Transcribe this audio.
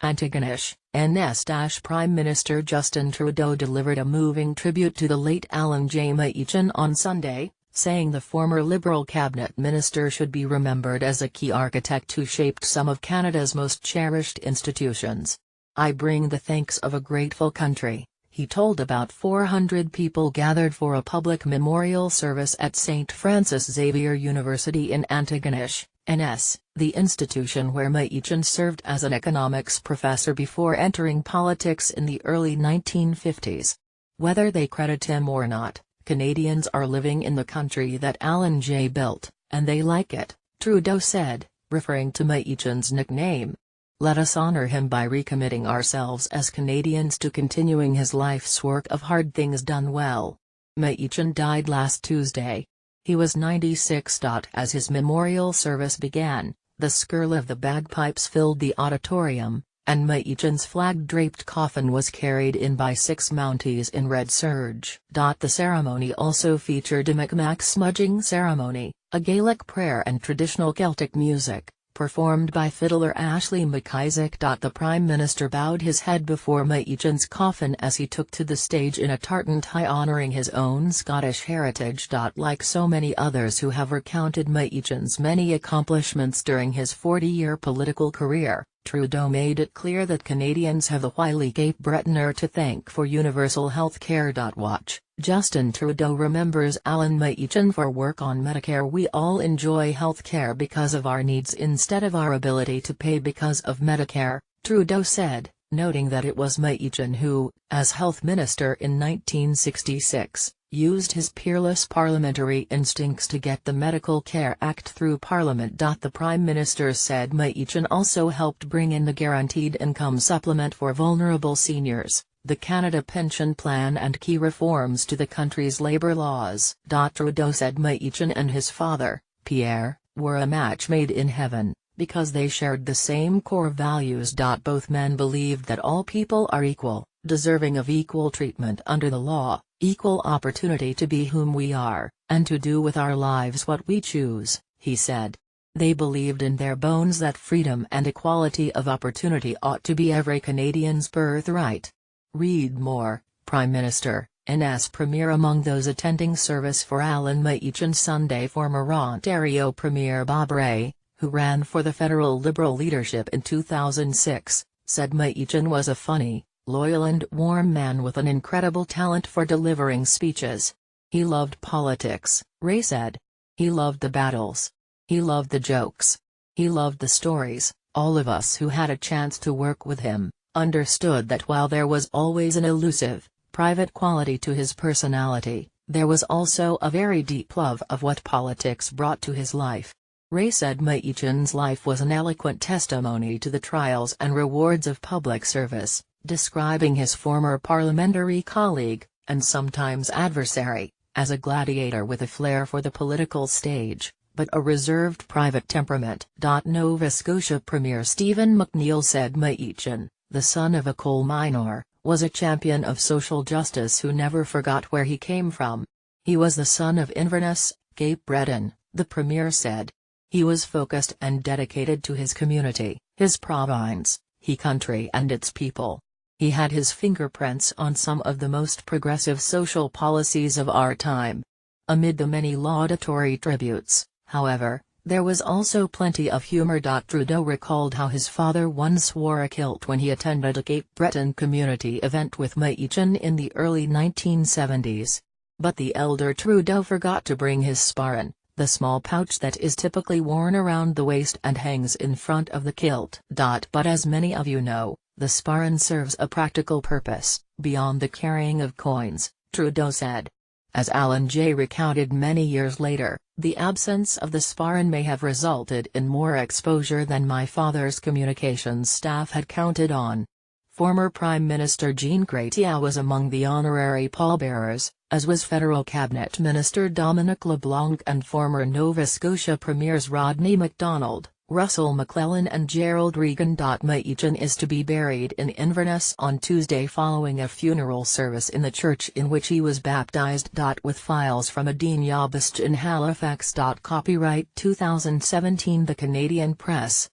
Antigonish, NS- Prime Minister Justin Trudeau delivered a moving tribute to the late Allan MacEachen on Sunday, saying the former Liberal cabinet minister should be remembered as a key architect who shaped some of Canada's most cherished institutions. "I bring the thanks of a grateful country," he told about 400 people gathered for a public memorial service at St. Francis Xavier University in Antigonish, NS, the institution where MacEachen served as an economics professor before entering politics in the early 1950s. Whether they credit him or not, Canadians are living in the country that Allan J. built, and they like it, Trudeau said, referring to MacEachen's nickname. "Let us honor him by recommitting ourselves as Canadians to continuing his life's work of hard things done well." MacEachen died last Tuesday. He was 96. As his memorial service began, the skirl of the bagpipes filled the auditorium, and MacEachen's flag-draped coffin was carried in by 6 Mounties in red serge. The ceremony also featured a Micmac smudging ceremony, a Gaelic prayer and traditional Celtic music, performed by fiddler Ashley McIsaac. The Prime Minister bowed his head before MacEachen's coffin as he took to the stage in a tartan tie honouring his own Scottish heritage. Like so many others who have recounted MacEachen's many accomplishments during his 40-year political career, Trudeau made it clear that Canadians have the wily Cape Bretoner to thank for universal health care. Watch, Justin Trudeau remembers Allan MacEachen for work on Medicare. "We all enjoy health care because of our needs instead of our ability to pay because of Medicare," Trudeau said, noting that it was MacEachen who, as health minister in 1966, used his peerless parliamentary instincts to get the Medical Care Act through Parliament. The Prime Minister said MacEachen also helped bring in the Guaranteed Income Supplement for vulnerable seniors, the Canada Pension Plan and key reforms to the country's labour laws. Trudeau said MacEachen and his father, Pierre, were a match made in heaven, because they shared the same core values. Both men believed that all people are equal, deserving of equal treatment under the law, equal opportunity to be whom we are, and to do with our lives what we choose, he said. They believed in their bones that freedom and equality of opportunity ought to be every Canadian's birthright. Read more, Prime Minister, NS Premier. Among those attending service for Allan MacEachen Sunday, former Ontario Premier Bob Rae, who ran for the federal Liberal leadership in 2006, said MacEachen was a funny, loyal and warm man with an incredible talent for delivering speeches. "He loved politics," Rae said. "He loved the battles. He loved the jokes. He loved the stories." All of us who had a chance to work with him understood that while there was always an elusive, private quality to his personality, there was also a very deep love of what politics brought to his life. Rae said MacEachen's life was an eloquent testimony to the trials and rewards of public service, describing his former parliamentary colleague, and sometimes adversary, as a gladiator with a flair for the political stage, but a reserved private temperament. Nova Scotia Premier Stephen McNeill said MacEachen, the son of a coal miner, was a champion of social justice who never forgot where he came from. "He was the son of Inverness, Cape Breton," the Premier said. "He was focused and dedicated to his community, his province, his country and its people. He had his fingerprints on some of the most progressive social policies of our time." Amid the many laudatory tributes, however, there was also plenty of humor. Trudeau recalled how his father once wore a kilt when he attended a Cape Breton community event with MacEachen in the early 1970s. But the elder Trudeau forgot to bring his sparran, the small pouch that is typically worn around the waist and hangs in front of the kilt. But as many of you know, the sparran serves a practical purpose, beyond the carrying of coins, Trudeau said. As Allan J. recounted many years later, the absence of the sparran may have resulted in more exposure than my father's communications staff had counted on. Former Prime Minister Jean Chrétien was among the honorary pallbearers, as was Federal Cabinet Minister Dominic LeBlanc and former Nova Scotia Premiers Rodney MacDonald, Russell McClellan and Gerald Regan. MacEachen is to be buried in Inverness on Tuesday following a funeral service in the church in which he was baptized. With files from a Dean Yabast in Halifax. Copyright 2017 The Canadian Press.